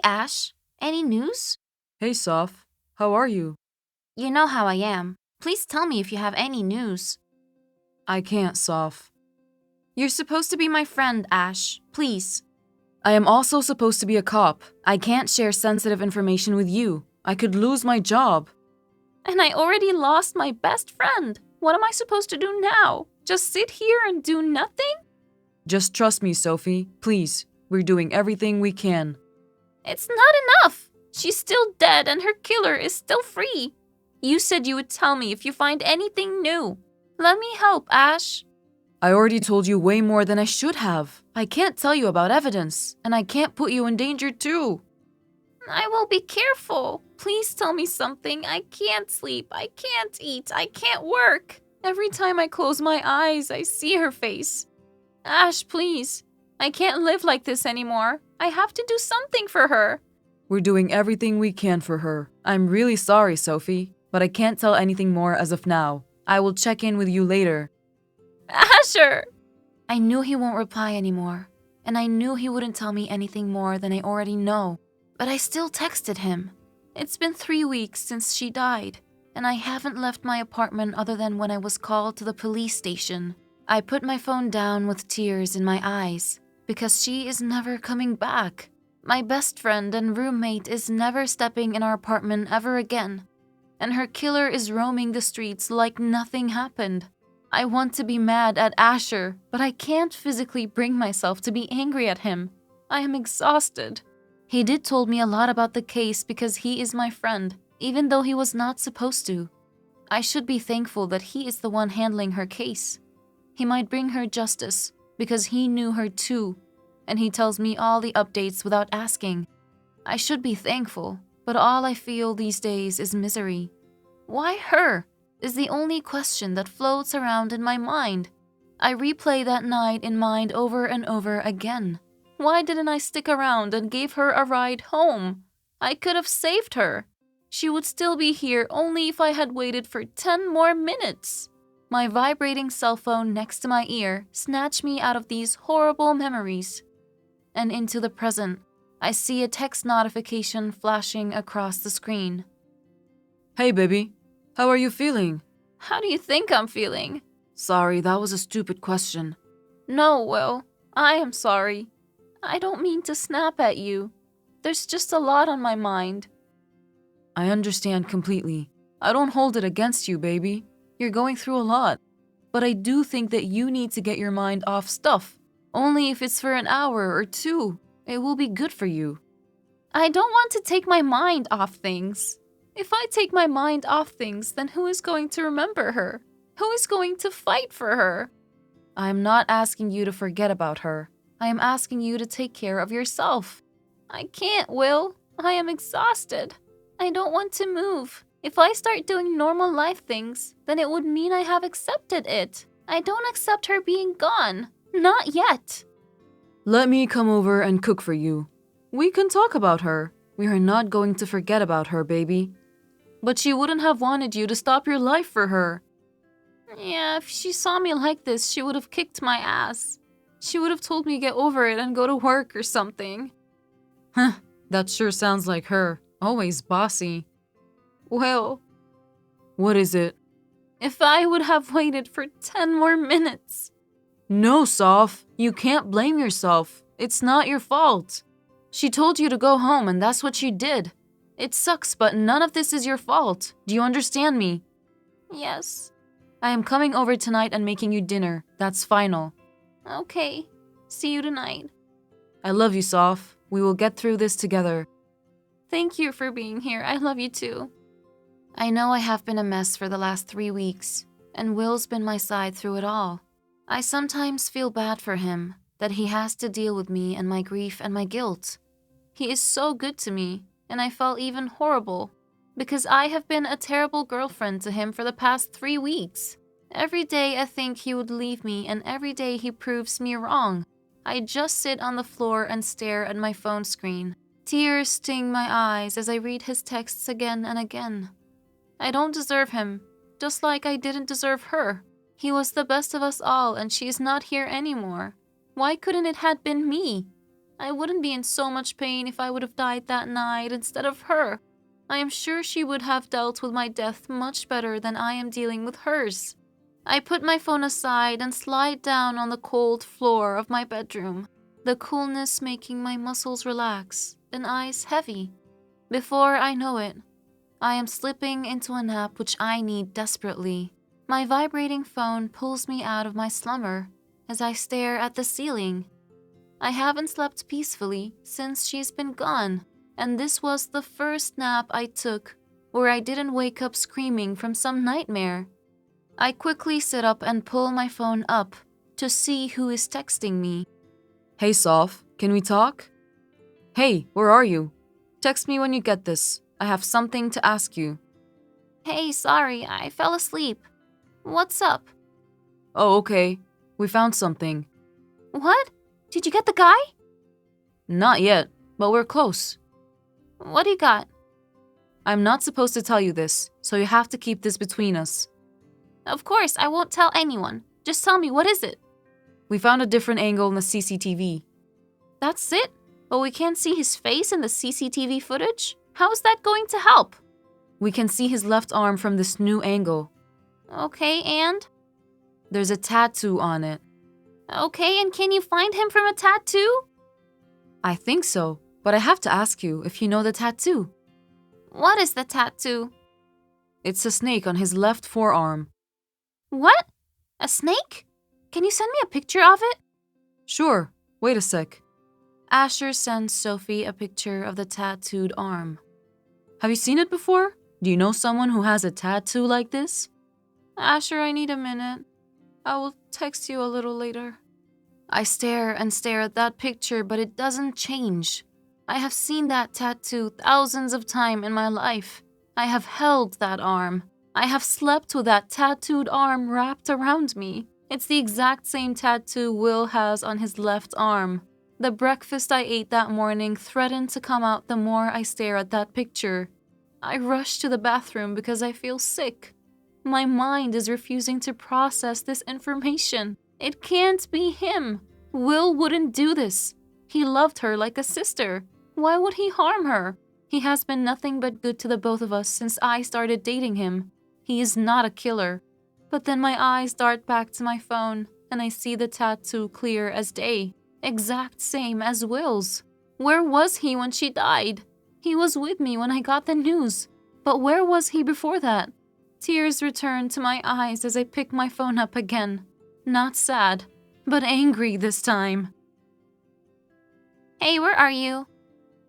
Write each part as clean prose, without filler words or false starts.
Ash. Any news? Hey, Soph. How are you? You know how I am. Please tell me if you have any news. I can't, Soph. You're supposed to be my friend, Ash. Please. I am also supposed to be a cop. I can't share sensitive information with you. I could lose my job. And I already lost my best friend. What am I supposed to do now? Just sit here and do nothing? Just trust me, Sophie. Please. We're doing everything we can. It's not enough. She's still dead and her killer is still free. You said you would tell me if you find anything new. Let me help, Ash. I already told you way more than I should have. I can't tell you about evidence, and I can't put you in danger too. I will be careful. Please tell me something. I can't sleep. I can't eat. I can't work. Every time I close my eyes, I see her face. Ash, please. I can't live like this anymore. I have to do something for her. We're doing everything we can for her. I'm really sorry, Sophie, but I can't tell anything more as of now. I will check in with you later. Asher! I knew he won't reply anymore, and I knew he wouldn't tell me anything more than I already know, but I still texted him. It's been 3 weeks since she died, and I haven't left my apartment other than when I was called to the police station. I put my phone down with tears in my eyes, because she is never coming back. My best friend and roommate is never stepping in our apartment ever again, and her killer is roaming the streets like nothing happened. I want to be mad at Asher, but I can't physically bring myself to be angry at him. I am exhausted. He did told me a lot about the case because he is my friend, even though he was not supposed to. I should be thankful that he is the one handling her case. He might bring her justice because he knew her too, and he tells me all the updates without asking. I should be thankful, but all I feel these days is misery. Why her? Is the only question that floats around in my mind. I replay that night in mind over and over again. Why didn't I stick around and give her a ride home? I could have saved her. She would still be here only if I had waited for 10 more minutes. My vibrating cell phone next to my ear snatched me out of these horrible memories and into the present. I see a text notification flashing across the screen. Hey, baby. How are you feeling? How do you think I'm feeling? Sorry, that was a stupid question. No, Will. I am sorry. I don't mean to snap at you. There's just a lot on my mind. I understand completely. I don't hold it against you, baby. You're going through a lot. But I do think that you need to get your mind off stuff. Only if it's for an hour or 2. It will be good for you. I don't want to take my mind off things. If I take my mind off things, then who is going to remember her? Who is going to fight for her? I am not asking you to forget about her. I am asking you to take care of yourself. I can't, Will. I am exhausted. I don't want to move. If I start doing normal life things, then it would mean I have accepted it. I don't accept her being gone. Not yet. Let me come over and cook for you. We can talk about her. We are not going to forget about her, baby. But she wouldn't have wanted you to stop your life for her. Yeah, if she saw me like this, she would have kicked my ass. She would have told me to get over it and go to work or something. Huh, that sure sounds like her. Always bossy. Well, what is it? If I would have waited for 10 more minutes. No, Soph. You can't blame yourself. It's not your fault. She told you to go home and that's what she did. It sucks, but none of this is your fault. Do you understand me? Yes. I am coming over tonight and making you dinner. That's final. Okay. See you tonight. I love you, Soph. We will get through this together. Thank you for being here. I love you too. I know I have been a mess for the last 3 weeks, and Will's been my side through it all. I sometimes feel bad for him, that he has to deal with me and my grief and my guilt. He is so good to me, and I felt even horrible, because I have been a terrible girlfriend to him for the past 3 weeks. Every day I think he would leave me, and every day he proves me wrong. I just sit on the floor and stare at my phone screen. Tears sting my eyes as I read his texts again and again. I don't deserve him, just like I didn't deserve her. He was the best of us all, and she is not here anymore. Why couldn't it have been me? I wouldn't be in so much pain if I would have died that night instead of her. I am sure she would have dealt with my death much better than I am dealing with hers. I put my phone aside and slide down on the cold floor of my bedroom, the coolness making my muscles relax and eyes heavy. Before I know it, I am slipping into a nap which I need desperately. My vibrating phone pulls me out of my slumber as I stare at the ceiling. I haven't slept peacefully since she's been gone, and this was the first nap I took where I didn't wake up screaming from some nightmare. I quickly sit up and pull my phone up to see who is texting me. Hey, Soph, can we talk? Hey, where are you? Text me when you get this. I have something to ask you. Hey, sorry, I fell asleep. What's up? Oh, okay. We found something. What? Did you get the guy? Not yet, but we're close. What do you got? I'm not supposed to tell you this, so you have to keep this between us. Of course, I won't tell anyone. Just tell me, what is it? We found a different angle in the CCTV. That's it? But we can't see his face in the CCTV footage? How is that going to help? We can see his left arm from this new angle. Okay, and? There's a tattoo on it. Okay, and can you find him from a tattoo? I think so, but I have to ask you if you know the tattoo. What is the tattoo? It's a snake on his left forearm. What? A snake? Can you send me a picture of it? Sure, wait a sec. Asher sends Sophie a picture of the tattooed arm. Have you seen it before? Do you know someone who has a tattoo like this? Asher, I need a minute. I will text you a little later. I stare and stare at that picture, but it doesn't change. I have seen that tattoo thousands of times in my life. I have held that arm. I have slept with that tattooed arm wrapped around me. It's the exact same tattoo Will has on his left arm. The breakfast I ate that morning threatened to come out the more I stare at that picture. I rush to the bathroom because I feel sick. My mind is refusing to process this information. It can't be him. Will wouldn't do this. He loved her like a sister. Why would he harm her? He has been nothing but good to the both of us since I started dating him. He is not a killer. But then my eyes dart back to my phone, and I see the tattoo clear as day. Exact same as Will's. Where was he when she died? He was with me when I got the news. But where was he before that? Tears return to my eyes as I pick my phone up again. Not sad, but angry this time. Hey, where are you?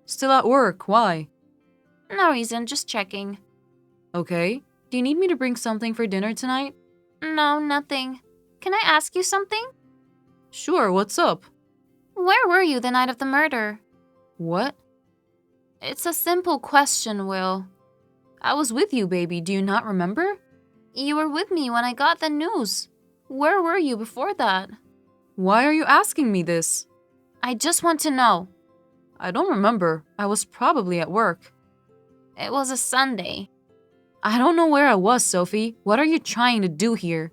Still at work, why? No reason, just checking. Okay. Do you need me to bring something for dinner tonight? No, nothing. Can I ask you something? Sure, what's up? Where were you the night of the murder? What? It's a simple question, Will. I was with you, baby. Do you not remember? You were with me when I got the news. Where were you before that? Why are you asking me this? I just want to know. I don't remember. I was probably at work. It was a Sunday. I don't know where I was, Sophie. What are you trying to do here?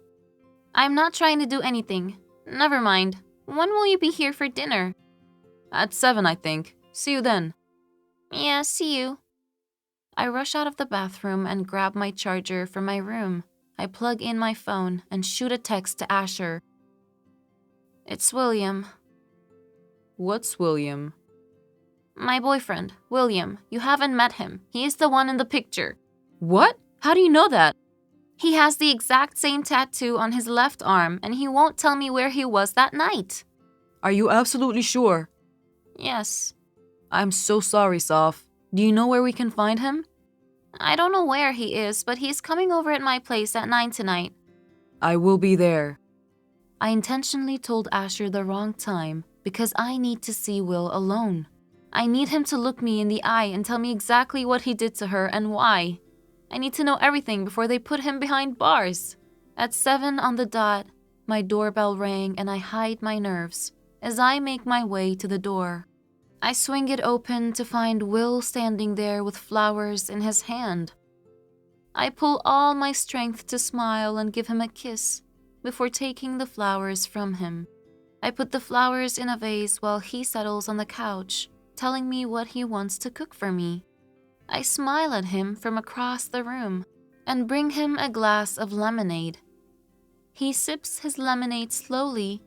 I'm not trying to do anything. Never mind. When will you be here for dinner? At 7, I think. See you then. Yeah, see you. I rush out of the bathroom and grab my charger from my room. I plug in my phone and shoot a text to Asher. It's William. What's William? My boyfriend, William. You haven't met him. He is the one in the picture. What? How do you know that? He has the exact same tattoo on his left arm, and he won't tell me where he was that night. Are you absolutely sure? Yes. I'm so sorry, Soph. Do you know where we can find him? I don't know where he is, but he's coming over at my place at 9 tonight. I will be there. I intentionally told Asher the wrong time because I need to see Will alone. I need him to look me in the eye and tell me exactly what he did to her and why. I need to know everything before they put him behind bars. At 7 on the dot, my doorbell rang and I hide my nerves as I make my way to the door. I swing it open to find Will standing there with flowers in his hand. I pull all my strength to smile and give him a kiss before taking the flowers from him. I put the flowers in a vase while he settles on the couch, telling me what he wants to cook for me. I smile at him from across the room and bring him a glass of lemonade. He sips his lemonade slowly,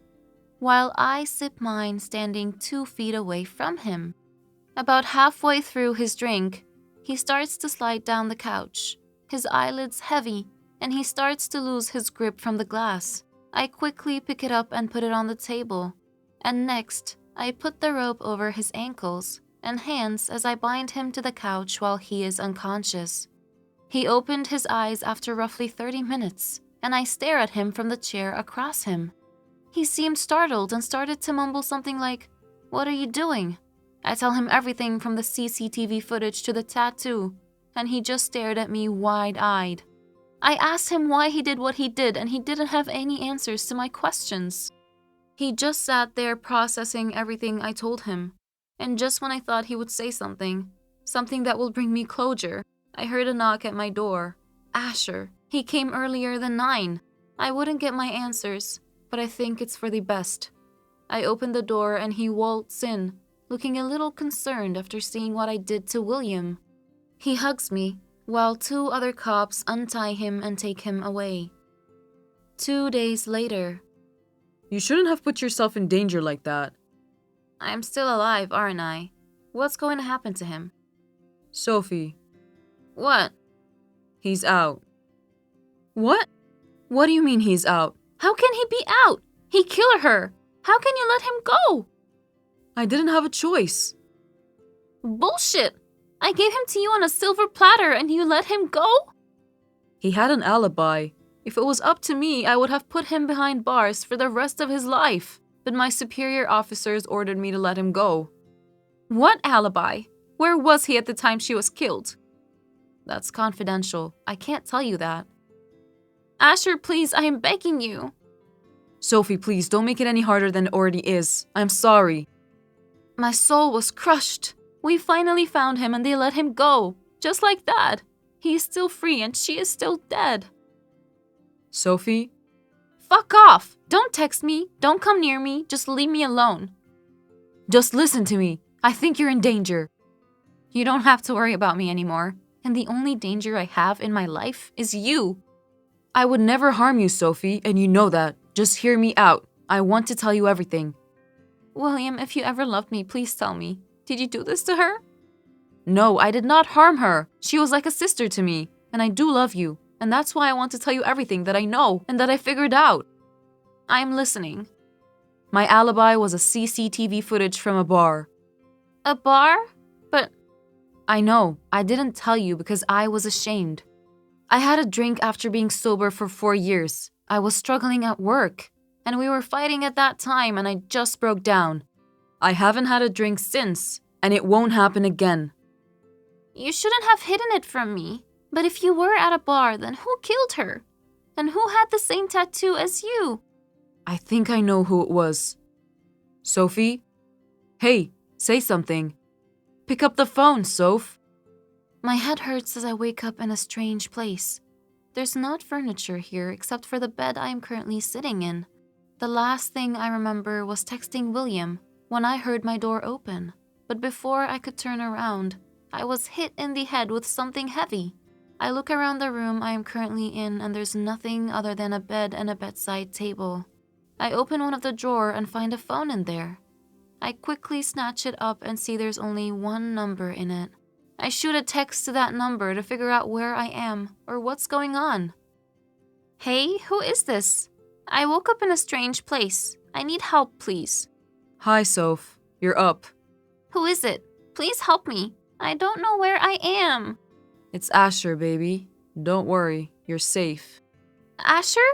while I sip mine standing 2 feet away from him. About halfway through his drink, he starts to slide down the couch, his eyelids heavy, and he starts to lose his grip from the glass. I quickly pick it up and put it on the table, and next, I put the rope over his ankles and hands as I bind him to the couch while he is unconscious. He opened his eyes after roughly 30 minutes, and I stare at him from the chair across him. He seemed startled and started to mumble something like, "What are you doing?" I tell him everything from the CCTV footage to the tattoo, and he just stared at me wide-eyed. I asked him why he did what he did, and he didn't have any answers to my questions. He just sat there processing everything I told him, and just when I thought he would say something that will bring me closure, I heard a knock at my door. Asher. He came earlier than 9. I wouldn't get my answers, but I think it's for the best. I open the door and he waltzes in, looking a little concerned after seeing what I did to William. He hugs me, while 2 other cops untie him and take him away. 2 days later. You shouldn't have put yourself in danger like that. I'm still alive, aren't I? What's going to happen to him? Sophie. What? He's out. What? What do you mean he's out? How can he be out? He killed her. How can you let him go? I didn't have a choice. Bullshit! I gave him to you on a silver platter and you let him go? He had an alibi. If it was up to me, I would have put him behind bars for the rest of his life. But my superior officers ordered me to let him go. What alibi? Where was he at the time she was killed? That's confidential. I can't tell you that. Asher, please, I am begging you. Sophie, please, don't make it any harder than it already is. I'm sorry. My soul was crushed. We finally found him and they let him go. Just like that. He is still free and she is still dead. Sophie? Fuck off! Don't text me. Don't come near me. Just leave me alone. Just listen to me. I think you're in danger. You don't have to worry about me anymore. And the only danger I have in my life is you. I would never harm you, Sophie, and you know that. Just hear me out. I want to tell you everything. William, if you ever loved me, please tell me. Did you do this to her? No, I did not harm her. She was like a sister to me, and I do love you. And that's why I want to tell you everything that I know and that I figured out. I'm listening. My alibi was a CCTV footage from a bar. A bar? But I know. I didn't tell you because I was ashamed. I had a drink after being sober for 4 years. I was struggling at work, and we were fighting at that time, and I just broke down. I haven't had a drink since, and it won't happen again. You shouldn't have hidden it from me. But if you were at a bar, then who killed her? And who had the same tattoo as you? I think I know who it was. Sophie? Hey, say something. Pick up the phone, Soph. My head hurts as I wake up in a strange place. There's not furniture here except for the bed I am currently sitting in. The last thing I remember was texting William when I heard my door open. But before I could turn around, I was hit in the head with something heavy. I look around the room I am currently in and there's nothing other than a bed and a bedside table. I open one of the drawers and find a phone in there. I quickly snatch it up and see there's only 1 number in it. I shoot a text to that number to figure out where I am or what's going on. Hey, who is this? I woke up in a strange place. I need help, please. Hi, Soph. You're up. Who is it? Please help me. I don't know where I am. It's Asher, baby. Don't worry. You're safe. Asher?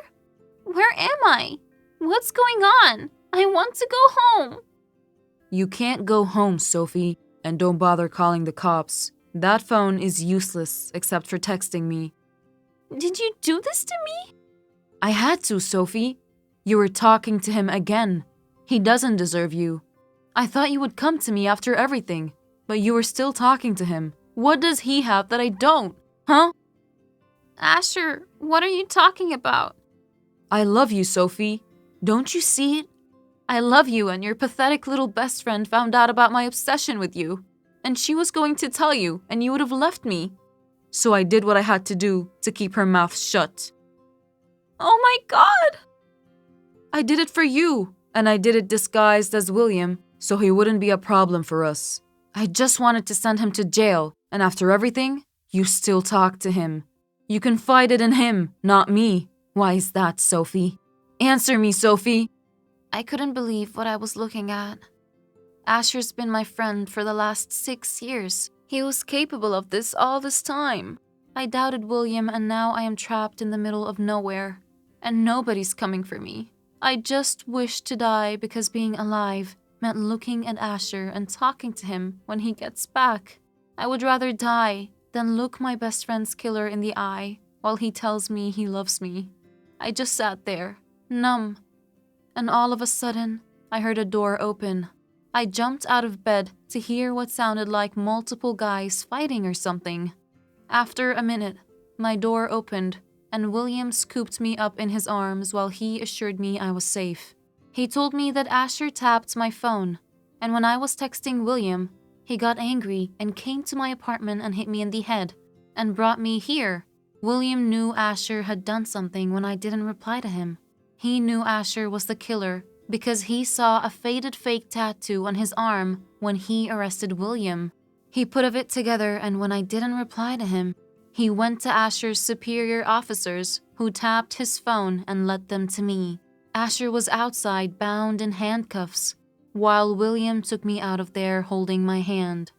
Where am I? What's going on? I want to go home. You can't go home, Sophie. And don't bother calling the cops. That phone is useless except for texting me. Did you do this to me? I had to, Sophie. You were talking to him again. He doesn't deserve you. I thought you would come to me after everything, but you were still talking to him. What does he have that I don't? Huh? Asher, what are you talking about? I love you, Sophie. Don't you see it? I love you, and your pathetic little best friend found out about my obsession with you. And she was going to tell you, and you would have left me. So I did what I had to do to keep her mouth shut. Oh my God! I did it for you, and I did it disguised as William, so he wouldn't be a problem for us. I just wanted to send him to jail, and after everything, you still talk to him. You confided in him, not me. Why is that, Sophie? Answer me, Sophie. I couldn't believe what I was looking at. Asher's been my friend for the last 6 years. He was capable of this all this time. I doubted William, and now I am trapped in the middle of nowhere, and nobody's coming for me. I just wish to die because being alive meant looking at Asher and talking to him when he gets back. I would rather die than look my best friend's killer in the eye while he tells me he loves me. I just sat there, numb, and all of a sudden, I heard a door open. I jumped out of bed to hear what sounded like multiple guys fighting or something. After a minute, my door opened, and William scooped me up in his arms while he assured me I was safe. He told me that Asher tapped my phone, and when I was texting William, he got angry and came to my apartment and hit me in the head, and brought me here. William knew Asher had done something when I didn't reply to him. He knew Asher was the killer because he saw a faded fake tattoo on his arm when he arrested William. He put it together, and when I didn't reply to him, he went to Asher's superior officers, who tapped his phone and led them to me. Asher was outside, bound in handcuffs, while William took me out of there holding my hand.